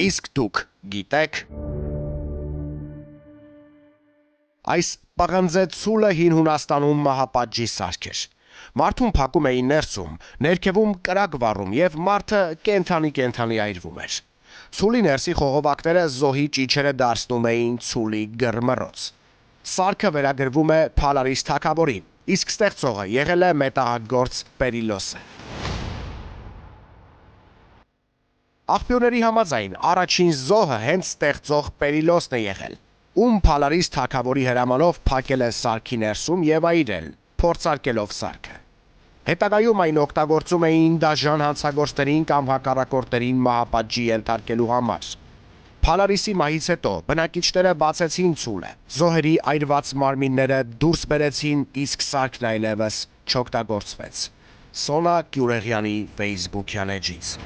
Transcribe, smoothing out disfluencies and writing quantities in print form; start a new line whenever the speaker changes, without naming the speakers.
Իսկ դուք գիտեք։ Այս պղնձե ցուլը հին Հունաստանում մահապատժի սարք էր։ Մարդուն փակում էին ներսում, ներքևում կրակ վառում եւ մարդը կենթանի այրվում էր։ Ցուլի ներսի խողովակները զոհի ճիչերը դարձնում էին ցուլի գրմռոց։ Սարքը վերագրվում է Փալարիս թագավորին, իսկ ստեղծողը եղել է մետաղագործ Պերիլոսը։ Աղբյուրների համաձայն առաջին զոհը հենց ստեղծող Պերիլոսն է եղել, ում Փալարիս թագավորի հրամանով փակել է սարքի ներսում եւ այրել, փորձարկելով սարքը։ Հետագայում այն օգտագործում էին դաժան հանցագործներին կամ հակառակորդներին մահապատժի ենթարկելու համար։ Փալարիսի մահից հետո բնակիչները բացեցին ցուլը, զոհերի այրված մարմինները դուրս բերեցին, իսկ սարքն այլևս չօգտագործվեց։ Սոնա Գյուրեղյանի Facebook-յան էջից։